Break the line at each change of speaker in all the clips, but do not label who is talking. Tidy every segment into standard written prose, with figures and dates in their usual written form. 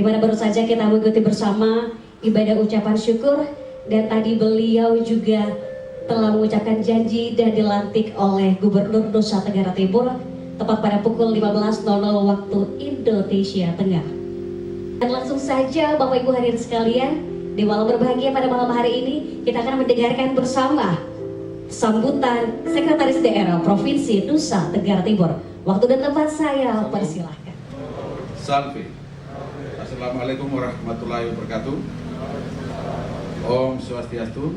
di mana baru saja kita mengikuti bersama ibadah ucapan syukur, dan tadi beliau juga telah mengucapkan janji dan dilantik oleh Gubernur Nusa Tenggara Timur tepat pada pukul 15.00 waktu Indonesia Tengah. Dan langsung saja Bapak Ibu hadirin sekalian, di malam berbahagia pada malam hari ini kita akan mendengarkan bersama sambutan Sekretaris Daerah Provinsi Nusa Tenggara Timur. Waktu dan tempat saya persilahkan.
Salve. Assalamualaikum warahmatullahi wabarakatuh. Om Swastiastu.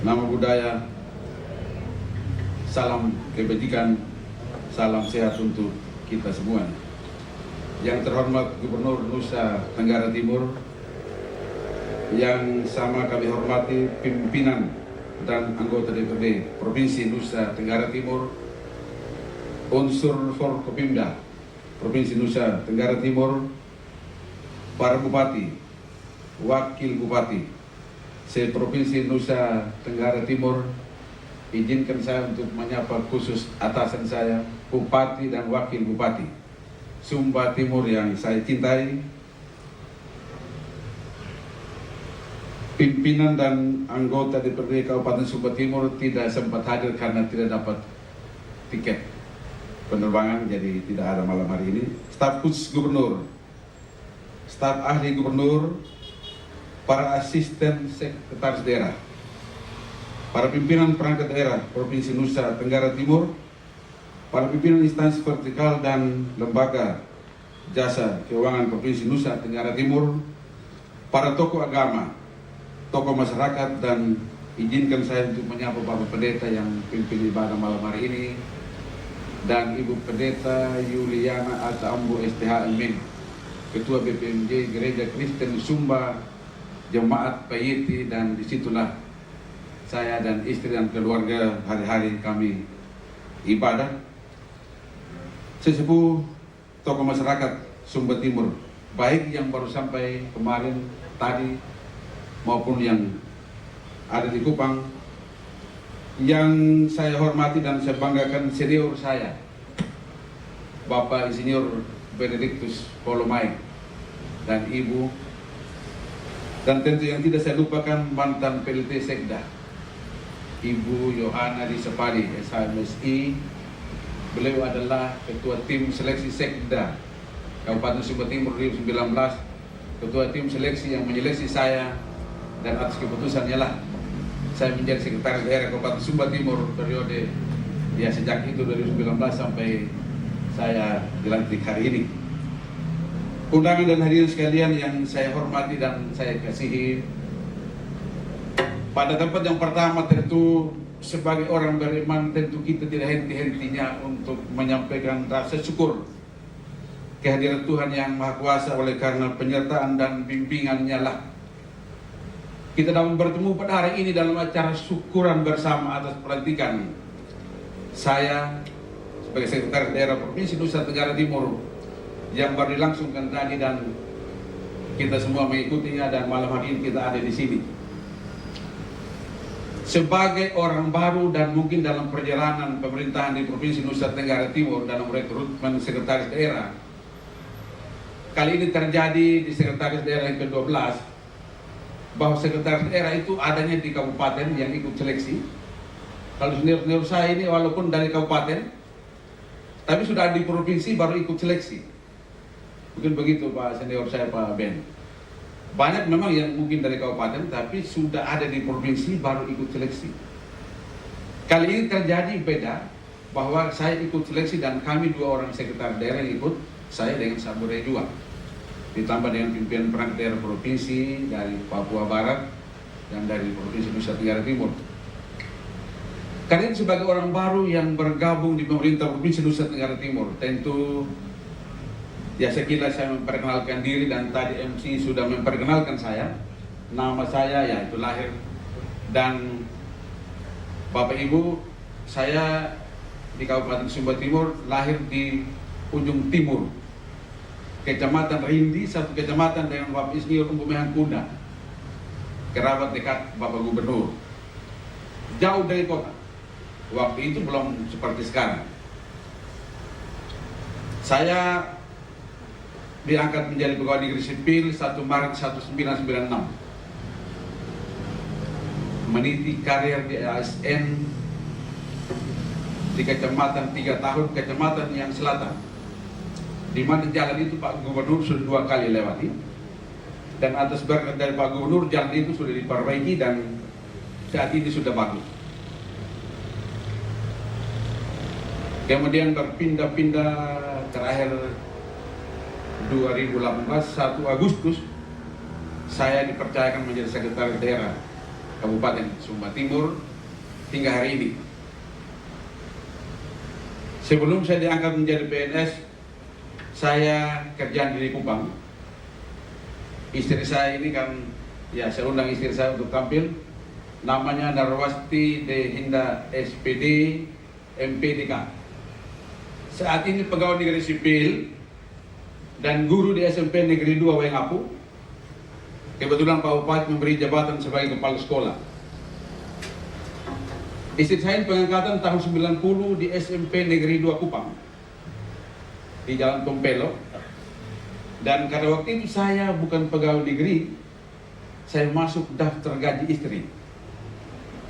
Nama budaya, salam kebajikan, salam sehat untuk kita semua. Yang terhormat Gubernur Nusa Tenggara Timur, yang sama kami hormati pimpinan dan anggota DPRD Provinsi Nusa Tenggara Timur, unsur Forkopimda Provinsi Nusa Tenggara Timur, para bupati, wakil bupati se-Provinsi Nusa Tenggara Timur. Izinkan saya untuk menyapa khusus atasan saya, Bupati dan Wakil Bupati Sumba Timur yang saya cintai, pimpinan dan anggota DPRD Kabupaten Sumba Timur tidak sempat hadir karena tidak dapat tiket penerbangan, jadi tidak ada malam hari ini. Staf khusus Gubernur, staf ahli Gubernur, para asisten sekretaris daerah, para pimpinan perangkat daerah Provinsi Nusa Tenggara Timur, para pimpinan instansi vertikal dan lembaga jasa keuangan Provinsi Nusa Tenggara Timur, para tokoh agama, tokoh masyarakat, dan izinkan saya untuk menyapa Bapak Pendeta yang pimpin ibadah malam hari ini, dan Ibu Pendeta Yuliana Atambu STHMN, Ketua BPMJ Gereja Kristen Sumba Jemaat Payiti, dan disitulah saya dan istri dan keluarga hari-hari kami ibadah. Sesepuh tokoh masyarakat Sumba Timur, baik yang baru sampai kemarin tadi maupun yang ada di Kupang, yang saya hormati dan saya banggakan senior saya, Bapak Insinyur Benedictus Polomai dan Ibu. Dan tentu yang tidak saya lupakan mantan PLT Sekda, Ibu Yohana Disepadi SHMSI. Beliau adalah Ketua Tim Seleksi Sekda Kabupaten Sumba Timur 2019, Ketua Tim Seleksi yang menyeleksi saya, dan atas keputusannya lah saya menjadi Sekretaris Daerah Kabupaten Sumba Timur periode ya sejak itu 2019 sampai saya dilantik hari ini. Undangan dan hadirin sekalian yang saya hormati dan saya kasihi, pada tempat yang pertama tentu sebagai orang beriman tentu kita tidak henti-hentinya untuk menyampaikan rasa syukur kehadiran Tuhan yang Maha Kuasa. Oleh karena penyertaan dan bimbingannya lah kita dapat bertemu pada hari ini dalam acara syukuran bersama atas pelantikan saya sebagai Sekretaris Daerah Provinsi Nusa Tenggara Timur yang baru dilangsungkan tadi, dan kita semua mengikutinya, dan malam hari ini kita ada di sini. Sebagai orang baru dan mungkin dalam perjalanan pemerintahan di Provinsi Nusa Tenggara Timur dalam rekrutmen Sekretaris Daerah, kali ini terjadi di Sekretaris Daerah yang ke-12, bahwa Sekretaris Daerah itu adanya di kabupaten yang ikut seleksi. Kalau senior-senior saya ini walaupun dari kabupaten, tapi sudah di provinsi baru ikut seleksi. Mungkin begitu Pak senior saya, Pak Ben. Banyak memang yang mungkin dari kabupaten, tapi sudah ada di provinsi baru ikut seleksi. Kali ini terjadi beda, bahwa saya ikut seleksi dan kami dua orang sekretaris daerah yang ikut, saya dengan Sabure juga. Ditambah dengan pimpinan perangkat daerah provinsi dari Papua Barat dan dari Provinsi Nusa Tenggara Timur. Karena ini sebagai orang baru yang bergabung di pemerintah Provinsi Nusa Tenggara Timur, tentu ya sekilas saya memperkenalkan diri, dan tadi MC sudah memperkenalkan saya. Nama saya yaitu lahir, dan Bapak Ibu, saya di Kabupaten Sumba Timur, lahir di ujung timur Kecamatan Rindi, satu kecamatan dengan Bapak Insinyur Umbumehan Kunda, kerabat dekat Bapak Gubernur, jauh dari kota. Waktu itu belum seperti sekarang. Saya diangkat menjadi pegawai negeri sipil 1 Maret 1996. Meniti karir di ASN di Kecamatan 3 tahun, Kecamatan yang Selatan, di mana jalan itu Pak Gubernur sudah 2 kali lewati, dan atas berkat dari Pak Gubernur jalan itu sudah diperbaiki dan saat ini sudah bagus. Kemudian berpindah-pindah, terakhir 2018 1 Agustus saya dipercayakan menjadi sekretaris daerah Kabupaten Sumba Timur hingga hari ini. Sebelum saya diangkat menjadi PNS, saya kerja di Kupang. Istri saya ini kan, ya saya undang istri saya untuk tampil. Namanya Narwasti Dehinda SPD MPDK. Saat ini pegawai negeri sipil dan guru di SMP Negeri 2 Waingapu. Kebetulan Pak Bupati memberi jabatan sebagai kepala sekolah. Istri saya pengangkatan tahun 90 di SMP Negeri 2 Kupang di Jalan Tompelo. Dan karena waktu itu saya bukan pegawai negeri, saya masuk daftar gaji istri.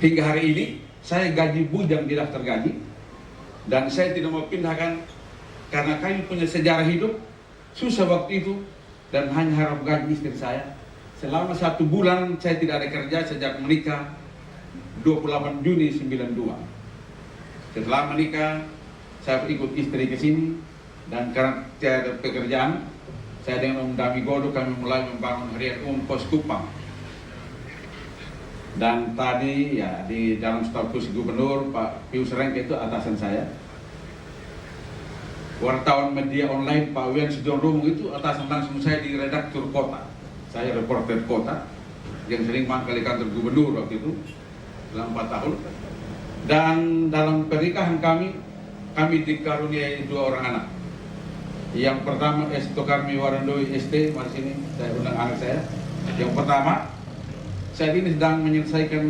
Hingga hari ini saya gaji bujang di daftar gaji, dan saya tidak mau pindahkan karena kami punya sejarah hidup susah waktu itu, dan hanya harap gaji istri saya. Selama 1 bulan saya tidak ada kerja sejak menikah 28 Juni 92. Setelah menikah saya ikut istri ke sini, dan karena saya ada pekerjaan, saya dengan Om Dami Godo kami mulai membangun harian Pos Kupang. Dan tadi ya di dalam staf khusus Gubernur Pak Pius Rengke itu atasan saya. Wartawan media online Pak Wian Sudordung itu atasan langsung saya di redaktur kota. Saya reporter kota yang sering mangkali kantor Gubernur waktu itu selama 4 tahun. Dan dalam pernikahan kami dikaruniai 2 orang anak. Yang pertama Tokarmi Warandoi ST, mari sini saya undang anak saya. Yang pertama, saat ini sedang menyelesaikan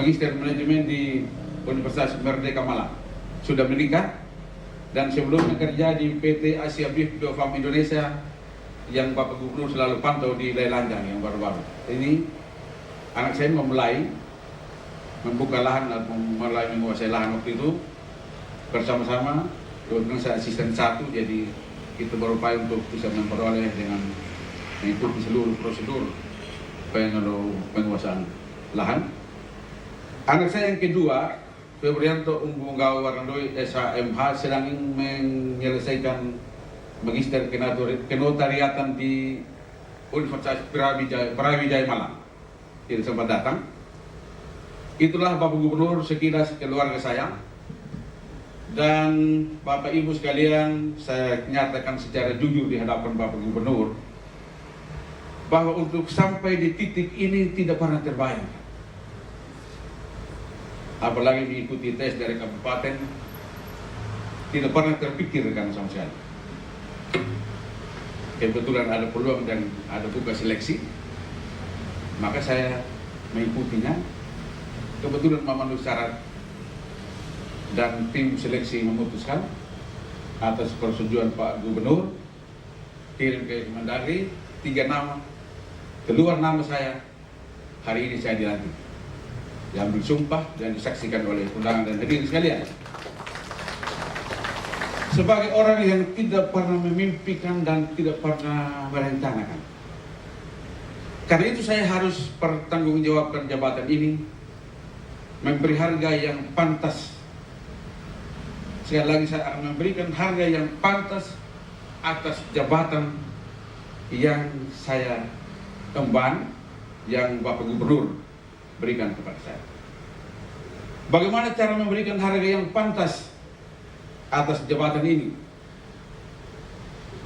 Magister Manajemen di Universitas Merdeka Malang. Sudah menikah dan sebelumnya kerja di PT Asia Beef Farm Indonesia yang Bapak Gubernur selalu pantau di Lelanjang yang baru-baru. Ini anak saya memulai membuka lahan atau mulai menguasai lahan waktu itu bersama-sama. Kebetulan saya asisten 1, jadi kita berupaya untuk bisa memperoleh dengan mengikuti seluruh prosedur penguasaan lahan. Anak saya yang kedua, Febrianto Umbunggawa Warandoi SHMH, sedang menyelesaikan Magister Kenotariatan di Universitas Brawijaya Malang. Tidak sempat datang. Itulah Bapak Gubernur sekilas keluarga saya. Dan Bapak Ibu sekalian, saya nyatakan secara jujur di hadapan Bapak Gubernur bahwa untuk sampai di titik ini tidak pernah terbayang. Apalagi diikuti tes dari kabupaten, tidak pernah terpikirkan sama sekali. Kebetulan ada peluang dan ada buka seleksi, maka saya mengikutinya. Kebetulan memenuhi syarat dan tim seleksi memutuskan atas persetujuan Pak Gubernur, kirim ke Kemendagri 3 nama, keluar nama saya. Hari ini saya dilantik, diambil sumpah dan disaksikan oleh undangan dan hadirin sekalian. Sebagai orang yang tidak pernah memimpikan dan tidak pernah merencanakan, karena itu saya harus pertanggungjawabkan jabatan ini, memberi harga yang pantas. Sekali lagi saya akan memberikan harga yang pantas atas jabatan yang saya emban, yang Bapak Gubernur berikan kepada saya. Bagaimana cara memberikan harga yang pantas atas jabatan ini?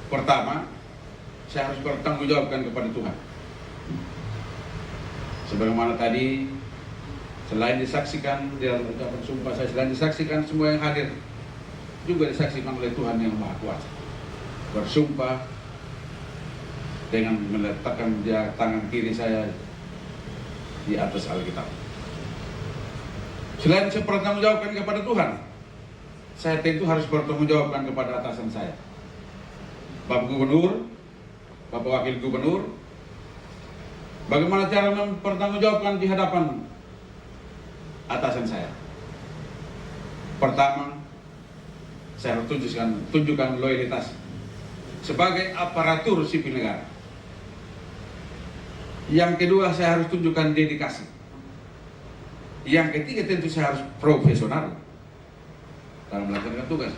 Pertama, saya harus bertanggungjawabkan kepada Tuhan. Sebagaimana tadi, selain disaksikan di dalam ucapan sumpah saya, selain disaksikan semua yang hadir, juga disaksikan oleh Tuhan yang Maha Kuasa. Bersumpah dengan meletakkan tangan kiri saya di atas Alkitab. Selain saya bertanggungjawabkan kepada Tuhan, saya tentu harus bertanggungjawabkan kepada atasan saya. Bapak Gubernur, Bapak Wakil Gubernur, bagaimana cara mempertanggungjawabkan di hadapan atasan saya. Pertama, saya harus tunjukkan loyalitas sebagai aparatur sipil negara. Yang kedua, saya harus tunjukkan dedikasi. Yang ketiga, tentu saya harus profesional dalam melaksanakan tugas.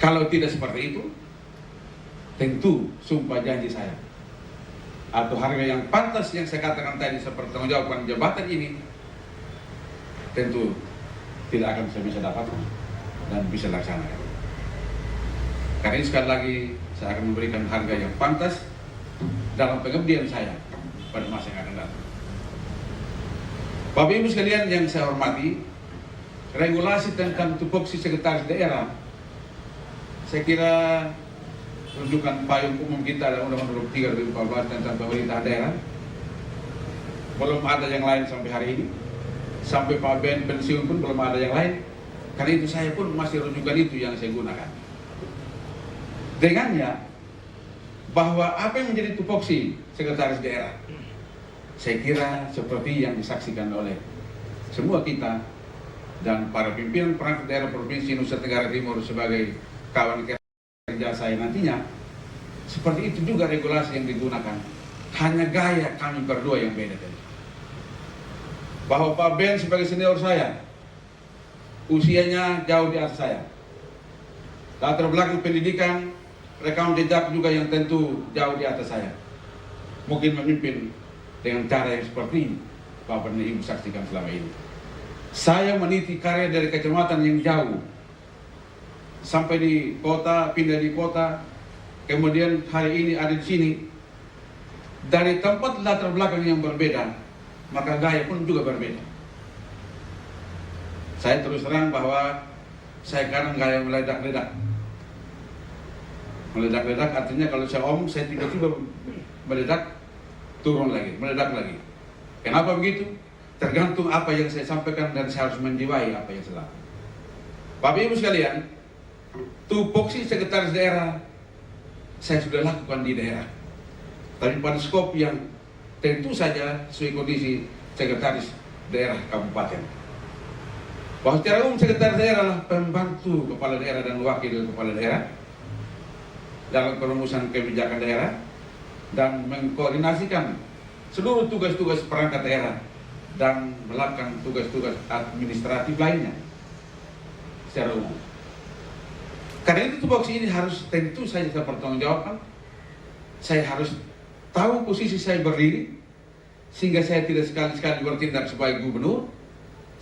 Kalau tidak seperti itu, tentu sumpah janji saya atau harga yang pantas yang saya katakan tadi seperti pertanggungjawabkan jabatan ini tentu tidak akan saya bisa dapatkan dan bisa laksanakan. Karena ini sekali lagi saya akan memberikan harga yang pantas dalam pengabdian saya pada masa yang akan datang. Bapak Ibu sekalian yang saya hormati, regulasi tentang tupoksi sekretaris daerah, saya kira rujukan payung umum kita adalah Undang-Undang 23 2014 tentang pemerintahan daerah. Belum ada yang lain sampai hari ini. Sampai Pak Ben pensiun pun belum ada yang lain. Karena itu saya pun masih rujukan itu yang saya gunakan. Dengannya bahwa apa yang menjadi tupoksi sekretaris daerah, saya kira seperti yang disaksikan oleh semua kita dan para pimpinan perangkat daerah Provinsi Nusa Tenggara Timur sebagai kawan kerja saya nantinya, seperti itu juga regulasi yang digunakan. Hanya gaya kami berdua yang beda tadi. Bahwa Pak Ben sebagai senior saya, usianya jauh di atas saya. Latar belakang pendidikan, rekam jejak juga yang tentu jauh di atas saya. Mungkin memimpin dengan cara yang seperti Bapak dan Ibu saksikan selama ini. Saya meniti karir dari kecamatan yang jauh sampai di kota, pindah di kota, kemudian hari ini ada di sini. Dari tempat latar belakang yang berbeda, maka gaya pun juga berbeda. Saya terus terang bahwa saya kadang gaya meledak-ledak. Meledak-ledak artinya kalau saya omong, saya tiba-tiba meledak, turun lagi, meledak lagi. Kenapa begitu? Tergantung apa yang saya sampaikan dan saya harus menjiwai apa yang saya lakukan. Bapak Ibu sekalian, tupoksi sekretaris daerah saya sudah lakukan di daerah, tapi pada skop yang tentu saja sesuai kondisi sekretaris daerah kabupaten. Bahwa secara umum sekretaris daerah adalah pembantu kepala daerah dan wakil kepala daerah dalam perumusan kebijakan daerah dan mengkoordinasikan seluruh tugas-tugas perangkat daerah dan melakukan tugas-tugas administratif lainnya secara umum. Karena itu tupoksi ini harus tentu saja saya pertanggungjawabkan. Saya harus tahu posisi saya berdiri, sehingga saya tidak sekali-sekali bertindak sebagai gubernur.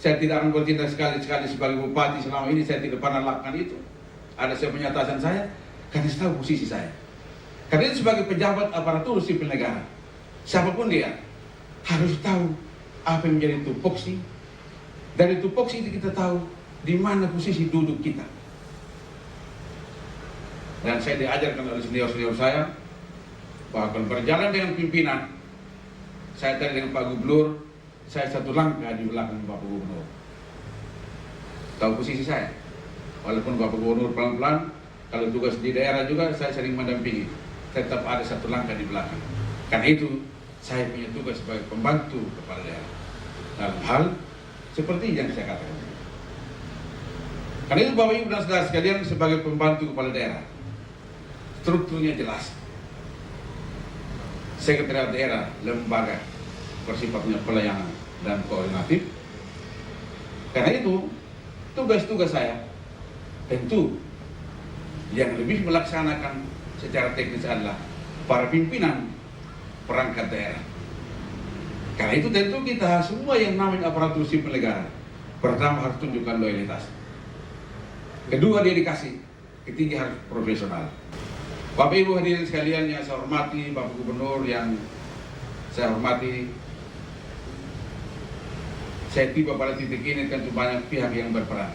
Saya tidak akan bertindak sekali-sekali sebagai bupati. Selama ini saya tidak pernah lakukan itu. Ada saya punya atasan saya, karena saya tahu posisi saya. Karena itu sebagai pejabat aparatur sipil negara, siapapun dia harus tahu apa yang menjadi tupoksi. Dari tupoksi itu kita tahu di mana posisi duduk kita. Dan saya diajarkan oleh senior-senior saya bahwa kalau berjalan dengan pimpinan, saya tadi dengan Pak Gubernur, saya satu langkah di belakang Bapak Gubernur. Tahu posisi saya. Walaupun Bapak Gubernur pelan-pelan, kalau tugas di daerah juga saya sering mendampingi, tetap ada satu langkah di belakang. Karena itu saya punya tugas sebagai pembantu kepala daerah dalam hal seperti yang saya katakan. Karena itu Bapak Ibu dan saudara sekalian, sebagai pembantu kepala daerah, strukturnya jelas. Sekretariat daerah, lembaga bersifatnya pelayanan dan koordinatif. Karena itu tugas-tugas saya tentu yang lebih melaksanakan secara teknis adalah para pimpinan perangkat daerah. Karena itu tentu kita semua yang namanya aparatur sipil negara, pertama harus tunjukkan loyalitas, kedua dedikasi, ketiga harus profesional. Bapak Ibu hadirin sekalian yang saya hormati, Bapak Gubernur yang saya hormati, saya tiba pada titik ini tentu banyak pihak yang berperan.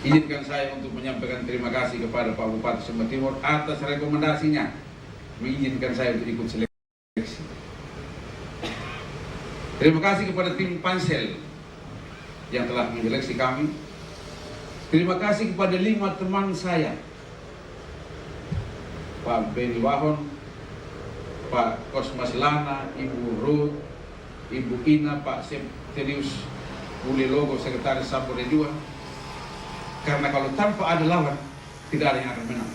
Izinkan saya untuk menyampaikan terima kasih kepada Pak Bupati Sumba Timur atas rekomendasinya mengizinkan saya untuk ikut seleksi. Terima kasih kepada tim Pansel yang telah menyeleksi kami. Terima kasih kepada 5 teman saya Pak Beni Wahon, Pak Kosmas Lana, Ibu Ruth, Ibu Ina, Pak Septilius Bulilogo, Sekretaris Sapore II. Karena kalau tanpa ada lawan, tidak ada yang akan menang.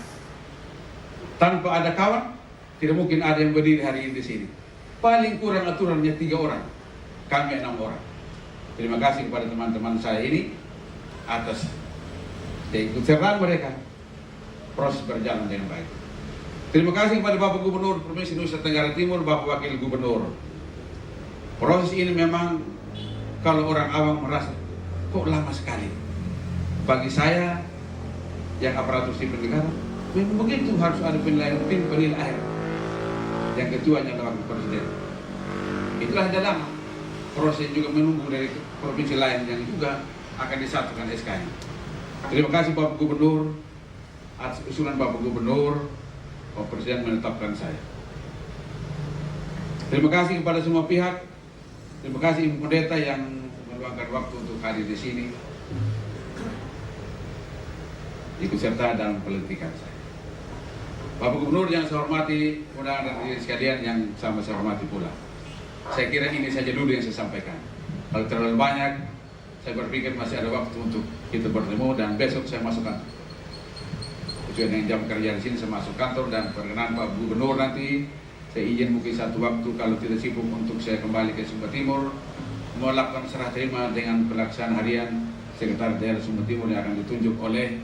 Tanpa ada kawan, tidak mungkin ada yang berdiri hari ini di sini. Paling kurang aturannya 3 orang, kami 6 orang. Terima kasih kepada teman-teman saya ini atas keikutsertaan mereka. Proses berjalan dengan baik. Terima kasih kepada Bapak Gubernur Provinsi Nusa Tenggara Timur, Bapak Wakil Gubernur. Proses ini memang kalau orang awam merasa kok lama sekali. Bagi saya yang aparatur sipil negara, memang begitu, harus ada penilaian tim penilai akhir. Yang ketuanya adalah Presiden. Itulah dalam proses juga menunggu dari provinsi lain yang juga akan disatukan SK-nya. Terima kasih Bapak Gubernur atas usulan Bapak Gubernur, Bapak Presiden menetapkan saya. Terima kasih kepada semua pihak. Terima kasih Ibu Pendeta yang meluangkan waktu untuk hadir di sini, ikut serta dalam pelantikan saya. Bapak Gubernur yang saya hormati, undangan dan hadirin sekalian yang sama saya hormati pula. Saya kira ini saja dulu yang saya sampaikan. Kalau terlalu banyak, saya berpikir masih ada waktu untuk kita bertemu, dan besok saya masuk kantor. Sesuai dengan jam kerja di sini saya masuk kantor, dan perkenan Pak Gubernur nanti saya izin mungkin satu waktu kalau tidak sibuk untuk saya kembali ke Sumba Timur, melakukan serah terima dengan pelaksanaan harian Sekretaris Daerah Sumba Timur yang akan ditunjuk oleh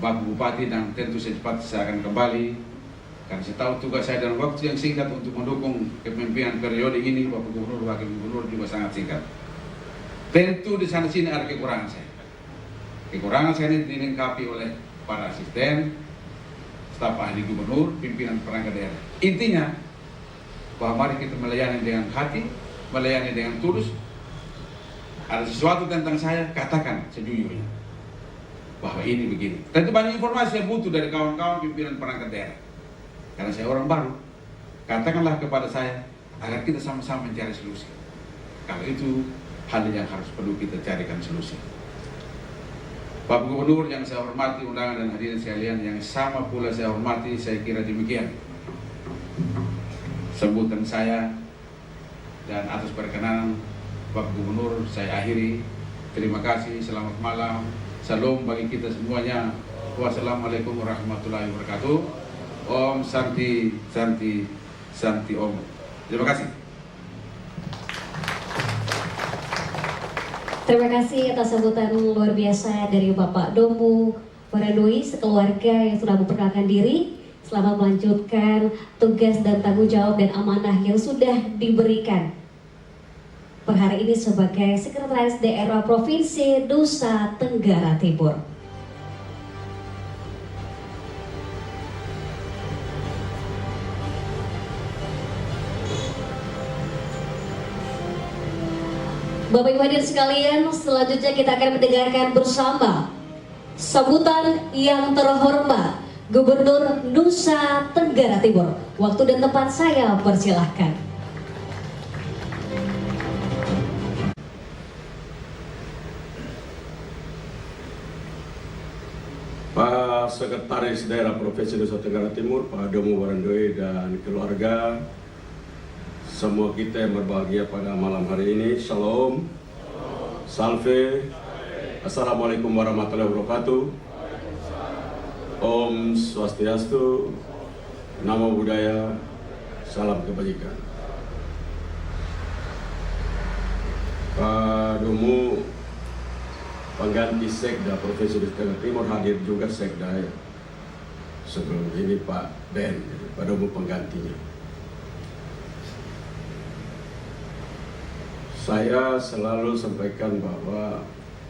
Bapak Bupati, dan tentu secepatnya saya akan kembali karena saya tahu tugas saya dalam waktu yang singkat untuk mendukung kepemimpinan periode ini. Bapak Gubernur, Wakil Gubernur juga sangat singkat. Tentu di sana sini ada kekurangan saya. Kekurangan saya ini dilengkapi oleh para asisten, staf ahli gubernur, pimpinan perangkat daerah. Intinya bahwa mari kita melayani dengan hati, melayani dengan tulus. Ada sesuatu tentang saya, katakan sejujurnya bahwa ini begini. Tentu banyak informasi yang butuh dari kawan-kawan pimpinan perangkat daerah. Karena saya orang baru, katakanlah kepada saya agar kita sama-sama mencari solusi. Kalau itu hal yang harus perlu kita carikan solusi. Bapak Gubernur yang saya hormati, undangan dan hadirin sekalian yang sama pula saya hormati, saya kira demikian sambutan saya, dan atas perkenanan Bapak Gubernur saya akhiri. Terima kasih, selamat malam. Salam bagi kita semuanya. Wassalamualaikum warahmatullahi wabarakatuh. Om Santi, Santi, Santi Om. Terima kasih.
Terima kasih atas sambutan luar biasa dari Bapak Domu Warandoi sekeluarga yang sudah memperkenalkan diri. Selamat melanjutkan tugas dan tanggung jawab dan amanah yang sudah diberikan per hari ini sebagai Sekretaris Daerah Provinsi Nusa Tenggara Timur. Bapak Ibu hadirin sekalian, selanjutnya kita akan mendengarkan bersama sambutan yang terhormat Gubernur Nusa Tenggara Timur. Waktu dan tempat saya persilahkan.
Pak Sekretaris Daerah Provinsi Nusa Tenggara Timur, Pak Domu Warandoi dan keluarga, semua kita yang berbahagia pada malam hari ini. Shalom, salve, assalamualaikum warahmatullahi wabarakatuh. Om Swastiastu, Namo Buddhaya, salam kebajikan. Pak Domu pengganti Sekda Provinsi Nusa Tenggara Timur, hadir juga Sekda sebelum ini Pak Ben, Pak Domu penggantinya. Saya selalu sampaikan bahwa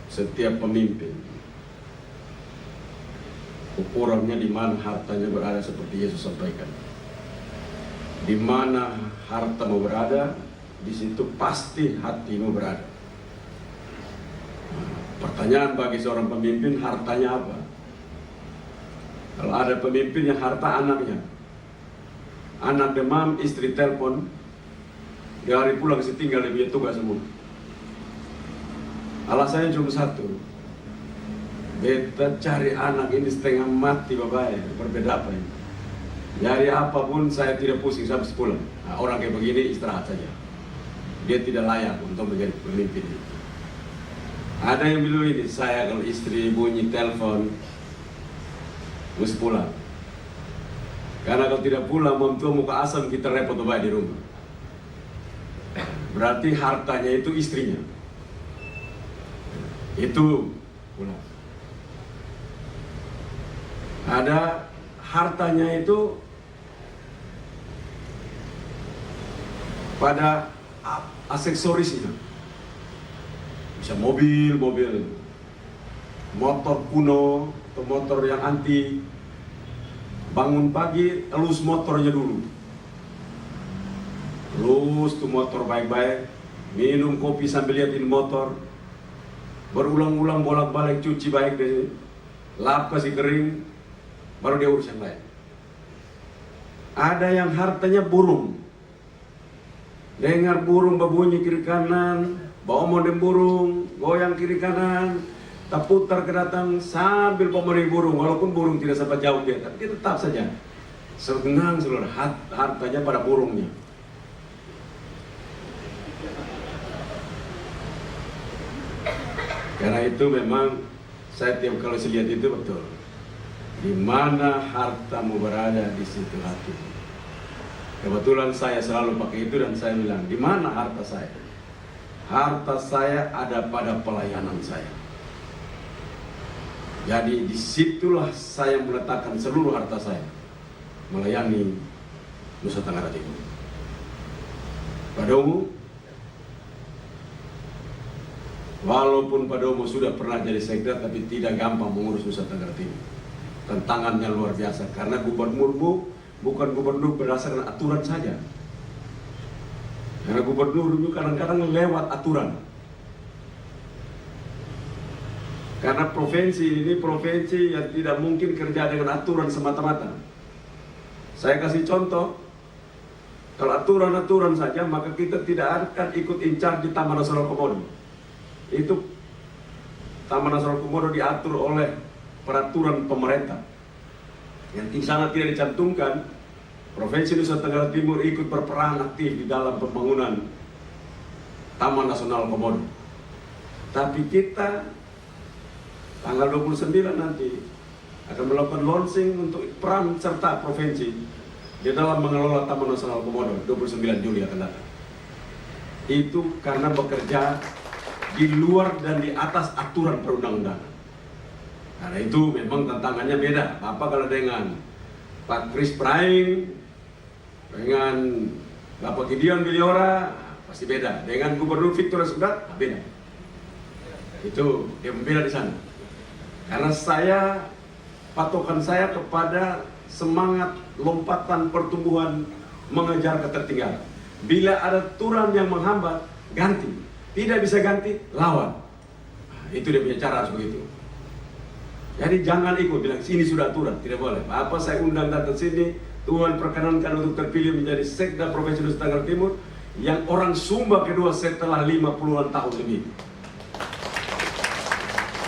setiap pemimpin ukurannya di mana hartanya berada, seperti Yesus sampaikan. Di mana hartamu berada, di situ pasti hatimu berada. Pertanyaan bagi seorang pemimpin, hartanya apa? Kalau ada pemimpin yang harta anaknya, anak demam, istri telepon, di hari pulang setinggal dia punya tugas semua. Alasannya cuma satu, beta cari anak ini setengah mati bapak, berbeda apa ini? Jadi apapun saya tidak pusing sampai sepulang. Nah, orang kayak begini istirahat saja. Dia tidak layak untuk menjadi pemimpin. Ada yang bilang ini, saya kalau istri bunyi telepon mesti pulang. Karena kalau tidak pulang, memtua muka asam kita repot baik di rumah. Berarti hartanya itu istrinya. Itu pulang. Ada hartanya itu pada aksesorisnya. Bisa mobil, motor kuno atau motor yang antik. Bangun pagi, elus motornya dulu. Elus tuh motor baik-baik. Minum kopi sambil liatin motor. Berulang-ulang bolak-balik cuci baik deh. Lap kasih kering. Baru dia urus yang lain. Ada yang hartanya burung. Dengar burung berbunyi kiri kanan. Bawa modem burung. Goyang kiri kanan. Tak putar ke datang sambil pemerintah burung, walaupun burung tidak sempat jauh dia, tapi dia tetap saja senang seluruh hartanya pada burungnya. Karena itu memang saya tiap kali lihat itu betul. Di mana hartamu berada, di situ hatimu. Kebetulan saya selalu pakai itu dan saya bilang, di mana harta saya? Harta saya ada pada pelayanan saya. Jadi disitulah saya meletakkan seluruh harta saya melayani Nusa Tenggara Timur. Pada umum, walaupun pada umum sudah pernah jadi sekda, tapi tidak gampang mengurus Nusa Tenggara Timur. Tantangannya luar biasa karena gubernurmu bukan gubernur berdasarkan aturan saja. Karena gubernur itu kadang-kadang lewat aturan. Karena provinsi ini provinsi yang tidak mungkin kerja dengan aturan semata-mata. Saya kasih contoh, kalau aturan-aturan saja maka kita tidak akan ikut incar di Taman Nasional Komodo. Itu Taman Nasional Komodo diatur oleh peraturan pemerintah. Yang di sana tidak dicantumkan, Provinsi Nusa Tenggara Timur ikut berperan aktif di dalam pembangunan Taman Nasional Komodo. Tapi kita tanggal 29 nanti akan melakukan launching untuk peran serta provinsi di dalam mengelola Taman Nasional Komodo 29 Juli akan datang. Itu karena bekerja di luar dan di atas aturan perundang-undangan. Karena itu memang tantangannya beda. Apa kalau dengan Pak Kris Praing, dengan Bapak Gideon Biliora, pasti beda. Dengan Gubernur Victor Sudat, beda. Itu dia membeda di sana. Karena patokan saya kepada semangat lompatan pertumbuhan mengejar ketertinggalan. Bila ada aturan yang menghambat, ganti. Tidak bisa ganti, lawan. Nah, itu dia punya cara harus begitu. Jadi jangan ikut bilang sini sudah aturan, tidak boleh. Apa saya undang datang sini, Tuhan perkenankan untuk terpilih menjadi sekda Provinsi Nusa Tenggara Timur yang orang Sumba kedua setelah 50-an tahun lebih.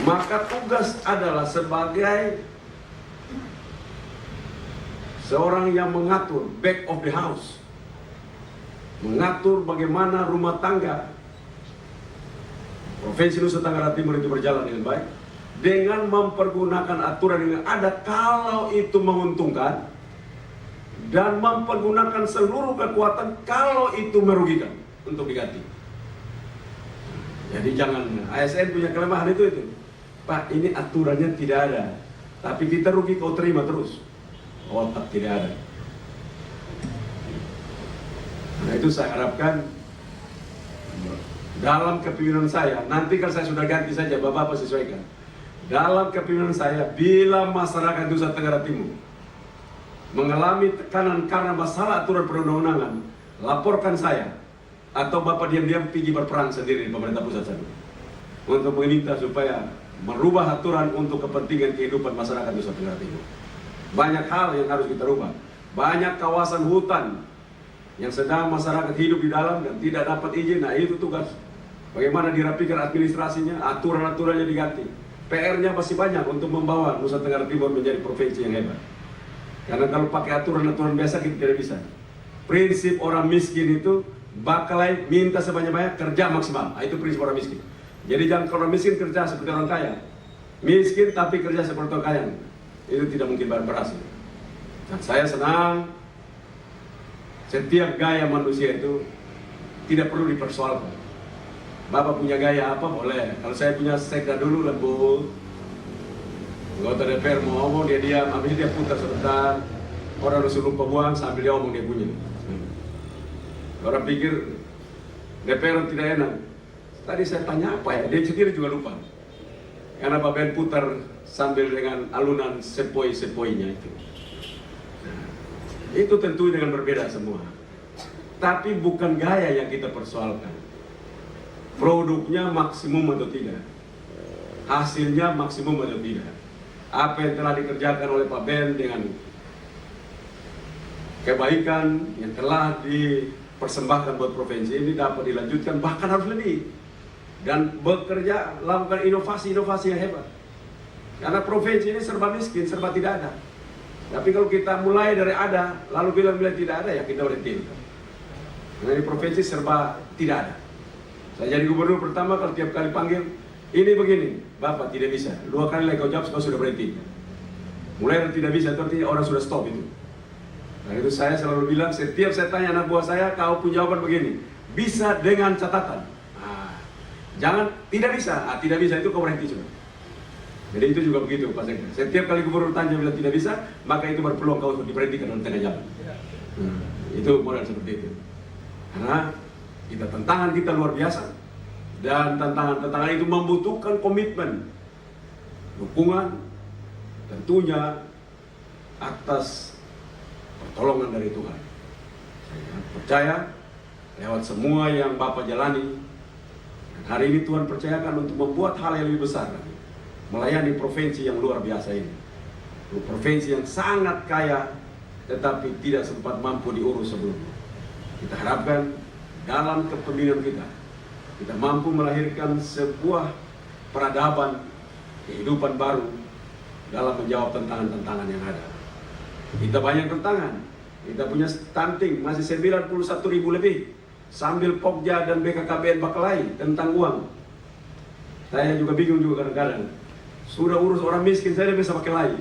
Maka tugas adalah sebagai seorang yang mengatur back of the house, mengatur bagaimana rumah tangga Provinsi Nusa Tenggara Timur itu berjalan dengan baik, dengan mempergunakan aturan yang ada kalau itu menguntungkan, dan mempergunakan seluruh kekuatan kalau itu merugikan untuk diganti. Jadi jangan, ASN punya kelemahan itu. Pak, ini aturannya tidak ada, tapi kita rugi kau terima terus. Otak tidak ada. Nah itu saya harapkan dalam kepemimpinan saya, nanti kalau saya sudah ganti saja, Bapak sesuaikan. Dalam kepemimpinan saya, bila masyarakat Nusa Tenggara Timur mengalami tekanan karena masalah aturan perundang-undangan, laporkan saya. Atau Bapak diam-diam pergi berperang sendiri di pemerintah pusat sana untuk meminta supaya merubah aturan untuk kepentingan kehidupan masyarakat Nusa Tenggara Timur. Banyak hal yang harus kita rubah. Banyak kawasan hutan yang sedang masyarakat hidup di dalam dan tidak dapat izin. Nah itu tugas. Bagaimana dirapikan administrasinya, aturan-aturannya diganti. PR-nya masih banyak untuk membawa Nusa Tenggara Timur menjadi provinsi yang hebat. Karena kalau pakai aturan-aturan biasa kita tidak bisa. Prinsip orang miskin itu bakalai minta sebanyak-banyak, kerja maksimal. Itu prinsip orang miskin. Jadi jangan kalau orang miskin kerja seperti orang kaya. Miskin tapi kerja seperti orang kaya. Itu tidak mungkin berhasil. Dan saya senang setiap gaya manusia itu tidak perlu dipersoalkan. Bapak punya gaya apa boleh. Kalau saya punya sekda dulu lembut. Anggota DPR mau ngomong dia diam, habis itu dia putar sebentar. Orang harus lupa buang sambil dia ngomong dia punya. Orang pikir DPR tidak enak. Tadi saya tanya apa ya, dia sendiri juga lupa. Karena Pak Ben putar sambil dengan alunan sepoi-sepoinya itu. Itu tentu dengan berbeda semua. Tapi bukan gaya yang kita persoalkan. Produknya maksimum atau tidak. Hasilnya maksimum atau tidak. Apa yang telah dikerjakan oleh Pak Ben dengan kebaikan yang telah dipersembahkan buat provinsi ini dapat dilanjutkan, bahkan harus lebih. Dan bekerja, lakukan inovasi-inovasi yang hebat. Karena provinsi ini serba miskin, serba tidak ada. Tapi kalau kita mulai dari ada, lalu bilang-bilang tidak ada, ya kita berhenti. Karena di provinsi serba tidak ada. Saya jadi gubernur pertama, kalau tiap kali panggil, ini begini, Bapak tidak bisa. 2 kali lagi kau jawab, kau sudah berhenti. Mulai dari tidak bisa, itu artinya orang sudah stop itu. Nah itu saya selalu bilang, setiap saya tanya anak buah saya, kau punya jawaban begini. Bisa dengan catatan. Jangan, tidak bisa. Tidak bisa itu kau berhenti sudah. Jadi itu juga begitu Pak Sekda. Setiap kali gubernur tanya bilang tidak bisa, maka itu berpeluang kau untuk diberhentikan dalam tengah jalan. Itu modal seperti itu. Karena tantangan kita luar biasa. Dan tantangan itu membutuhkan komitmen, dukungan, tentunya atas pertolongan dari Tuhan. Saya percaya lewat semua yang Bapak jalani, dan hari ini Tuhan percayakan untuk membuat hal yang lebih besar lagi, melayani provinsi yang luar biasa ini. Provinsi yang sangat kaya, tetapi tidak sempat mampu diurus sebelumnya. Kita harapkan dalam kepemimpinan kita mampu melahirkan sebuah peradaban, kehidupan baru dalam menjawab tantangan-tantangan yang ada. Kita banyak tantangan. Kita punya stunting masih 91.000 lebih. Sambil Pokja dan BKKBN Bakalai tentang uang. Saya juga bingung juga kadang-kadang. Sudah urus orang miskin saya bisa pakai lay.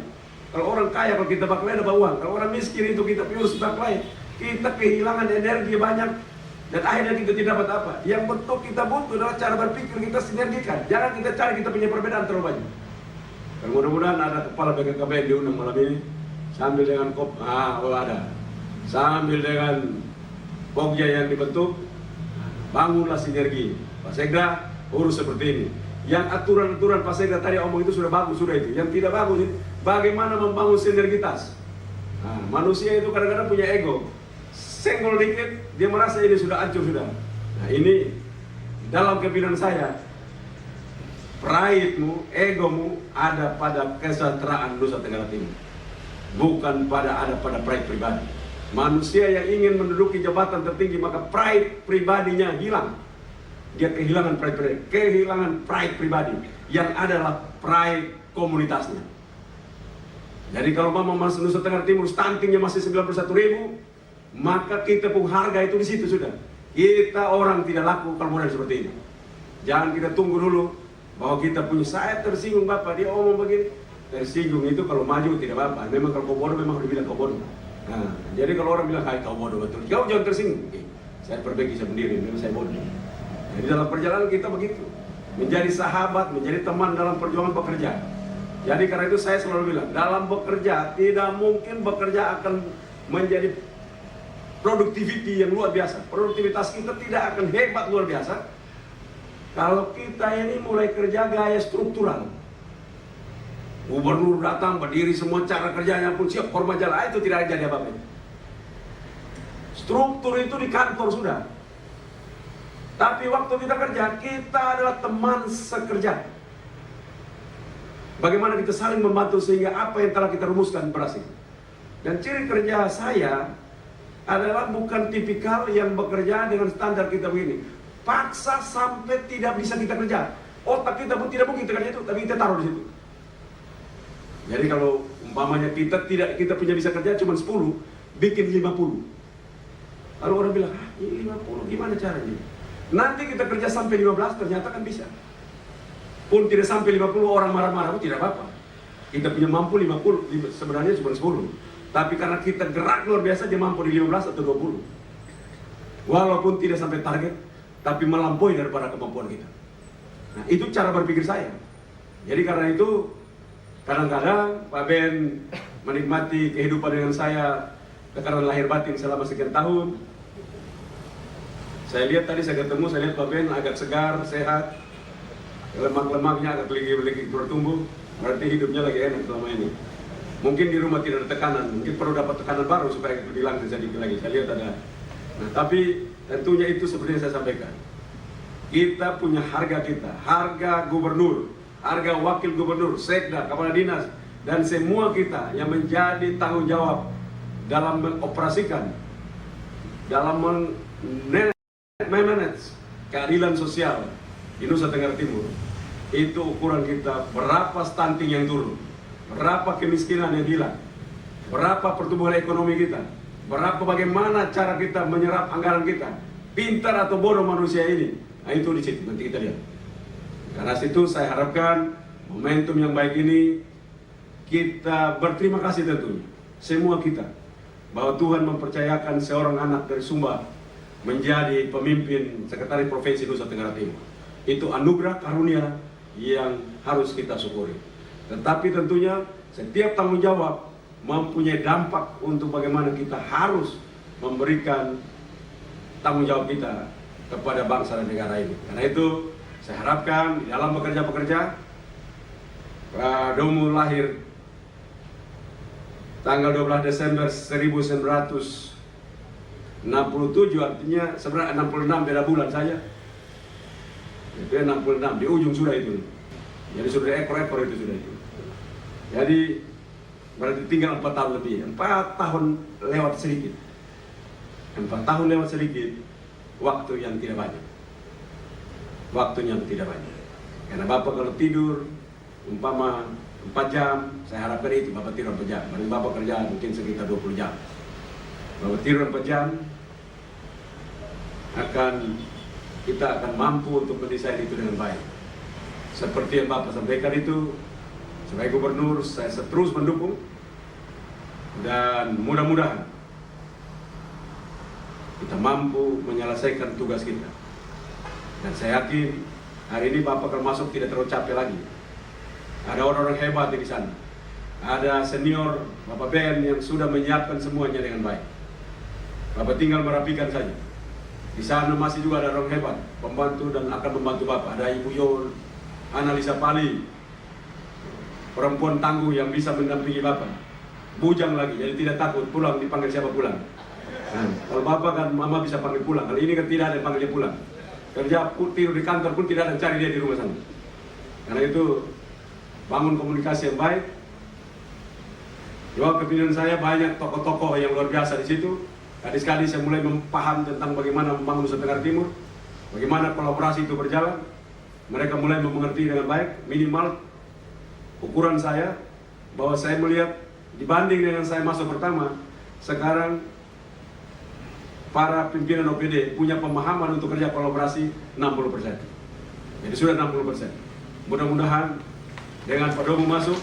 Kalau orang kaya kalau kita Bakalai dapat uang. Kalau orang miskin itu kita urus Bakalai, kita kehilangan energi banyak. Dan akhirnya kita tidak dapat apa. Yang betul kita butuh adalah cara berpikir kita sinergikan. Jangan kita cari kita punya perbedaan terlalu banyak. Dan mudah-mudahan ada kepala BKKBN diundang malam ini. Sambil dengan ada. Sambil dengan Pokja yang dibentuk, bangunlah sinergi. Pak Sekda urus seperti ini. Yang aturan-aturan Pak Sekda tadi omong itu sudah bagus, sudah itu. Yang tidak bagus itu bagaimana membangun sinergitas. Manusia itu kadang-kadang punya ego. Senggol dikit, dia merasa ini sudah hancur sudah. Nah ini dalam kepimpinan saya, pride-mu, egomu ada pada kesejahteraan Nusa Tenggara Timur, bukan pada pride pribadi. Manusia yang ingin menduduki jabatan tertinggi maka pride pribadinya hilang. Dia kehilangan pride pribadi, yang adalah pride komunitasnya. Jadi kalau masuk Nusa Tenggara Timur stuntingnya masih 91.000, maka kita pun harga itu di situ sudah. Kita orang tidak laku kalau modal seperti ini. Jangan kita tunggu dulu bahwa kita punya, saya tersinggung Bapak, dia omong begini. Tersinggung itu kalau maju tidak apa-apa. Memang kalau kau bodoh memang harus bilang kau bodoh. Nah, jadi kalau orang bilang kau bodoh betul, kau jangan tersinggung. Saya perbaiki sendiri, memang saya bodoh. Jadi dalam perjalanan kita begitu, menjadi sahabat, menjadi teman dalam perjuangan bekerja. Jadi karena itu saya selalu bilang, dalam bekerja tidak mungkin bekerja akan menjadi produktiviti yang luar biasa. Produktivitas kita tidak akan hebat luar biasa kalau kita ini mulai kerja gaya struktural. Gubernur datang berdiri semua cara kerjanya pun siap, hormat jalan, itu tidak jadi apa-apa. Struktur itu di kantor sudah. Tapi waktu kita kerja, kita adalah teman sekerja. Bagaimana kita saling membantu sehingga apa yang telah kita rumuskan berhasil. Dan ciri kerja saya adalah bukan tipikal yang bekerja dengan standar kita begini. Paksa sampai tidak bisa kita kerja. Otak kita pun tidak mungkin kita kerja itu, tapi kita taruh di situ. Jadi kalau Umpamanya kita punya bisa kerja cuma 10, bikin 50. Lalu orang bilang, ini 50 gimana caranya? Nanti kita kerja sampai 15, ternyata kan bisa. Pun tidak sampai 50 orang marah-marah, tidak apa-apa. Kita punya mampu 50, sebenarnya cuma 10. Tapi karena kita gerak luar biasa, dia mampu di 15 atau 20. Walaupun tidak sampai target, tapi melampaui daripada kemampuan kita. Nah, itu cara berpikir saya. Jadi karena itu, kadang-kadang Pak Ben menikmati kehidupan dengan saya tekanan lahir batin selama sekian tahun. Saya lihat tadi, saya ketemu, saya lihat Pak Ben agak segar, sehat. Lemak-lemaknya agak legit bertumbuh. Berarti hidupnya lagi enak selama ini. Mungkin di rumah tidak ada tekanan, mungkin perlu dapat tekanan baru supaya lebih langgeng sedikit lagi. Saya lihat ada. Nah, tapi tentunya itu seperti yang saya sampaikan. Kita punya harga kita, harga gubernur, harga wakil gubernur, sekda, kepala dinas, dan semua kita yang menjadi tanggung jawab dalam mengoperasikan, dalam manage keadilan sosial di Nusa Tenggara Timur. Itu ukuran kita, berapa stunting yang turun, berapa kemiskinan yang hilang, berapa pertumbuhan ekonomi kita, berapa bagaimana cara kita menyerap anggaran kita, pintar atau bodoh manusia ini. Nah, itu di situ nanti kita lihat. Karena situ saya harapkan momentum yang baik ini kita berterima kasih tentunya semua kita bahwa Tuhan mempercayakan seorang anak dari Sumba menjadi pemimpin Sekretaris Provinsi Nusa Tenggara Timur. Itu anugerah karunia yang harus kita syukuri. Tetapi tentunya setiap tanggung jawab mempunyai dampak untuk bagaimana kita harus memberikan tanggung jawab kita kepada bangsa dan negara ini. Karena itu saya harapkan di dalam bekerja-pekerja, Pak Domu lahir tanggal 12 Desember 1967, artinya sebenarnya 66 beda bulan saja. Itu 66, di ujung sudah itu. Jadi sudah ekor-ekor itu sudah itu. Jadi berarti tinggal 4 tahun lebih. 4 tahun lewat sedikit. 4 tahun lewat sedikit, waktu yang tidak banyak. Waktunya yang tidak banyak. Karena Bapak kalau tidur, umpama 4 jam, saya harapkan itu Bapak tidur 4 jam. Berarti Bapak kerja mungkin sekitar 20 jam. Bapak tidur 4 jam, kita akan mampu untuk mendesain itu dengan baik. Seperti yang Bapak sampaikan itu, sebagai gubernur saya terus mendukung dan mudah-mudahan kita mampu menyelesaikan tugas kita. Dan saya yakin hari ini Bapak akan masuk tidak terlalu capek lagi. Ada orang-orang hebat di sana. Ada senior Bapak Ben yang sudah menyiapkan semuanya dengan baik. Bapak tinggal merapikan saja. Di sana masih juga ada orang hebat, pembantu dan akan membantu Bapak. Ada Ibu Yon, Analisa Pali, perempuan tangguh yang bisa mendampingi Bapak. Bujang lagi, jadi tidak takut pulang dipanggil siapa pulang. Nah, kalau Bapak kan Mama bisa panggil pulang. Kali ini kan tidak ada yang panggil dia pulang. Kerja pun tidur di kantor pun tidak ada yang cari dia di rumah sana. Karena itu bangun komunikasi yang baik. Juga kepinginan saya banyak tokoh-tokoh yang luar biasa di situ. Sekali-sekali saya mulai memaham tentang bagaimana membangun Nusa Tenggara Timur, bagaimana kolaborasi itu berjalan. Mereka mulai mengerti dengan baik. Minimal ukuran saya bahwa saya melihat dibanding dengan saya masuk pertama, sekarang para pimpinan OPD punya pemahaman untuk kerja kolaborasi 60%. Jadi sudah 60%. Mudah-mudahan dengan Pak Domu masuk,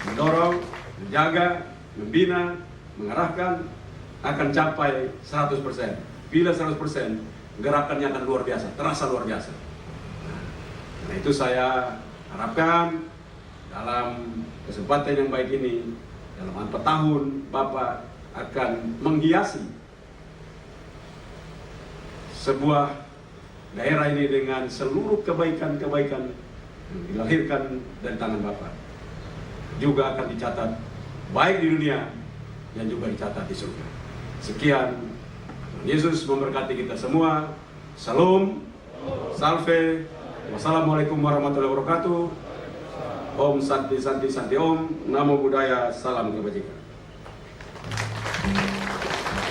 mendorong, menjaga, membina, mengarahkan, akan capai 100%. Bila 100%, gerakannya akan luar biasa, terasa luar biasa. Nah, itu saya harapkan dalam kesempatan yang baik ini, dalam 4 tahun Bapak akan menghiasi sebuah daerah ini dengan seluruh kebaikan-kebaikan yang dilahirkan dari tangan Bapak. Juga akan dicatat baik di dunia dan juga dicatat di surga. Sekian, Yesus memberkati kita semua. Salam, salve, wassalamualaikum warahmatullahi wabarakatuh. Om Santi Santi Santi Om, Namo Buddhaya, salam kebajikan.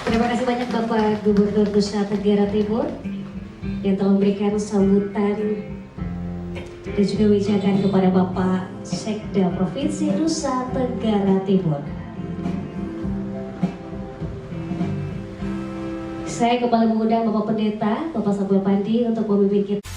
Terima kasih banyak Bapak Gubernur Nusa Tenggara Timur yang telah memberikan sambutan dan juga ucapkan kepada Bapak Sekda Provinsi Nusa Tenggara Timur. Saya kembali mengundang Bapak Pendeta, Bapak Samuel Pandi untuk memimpin kita.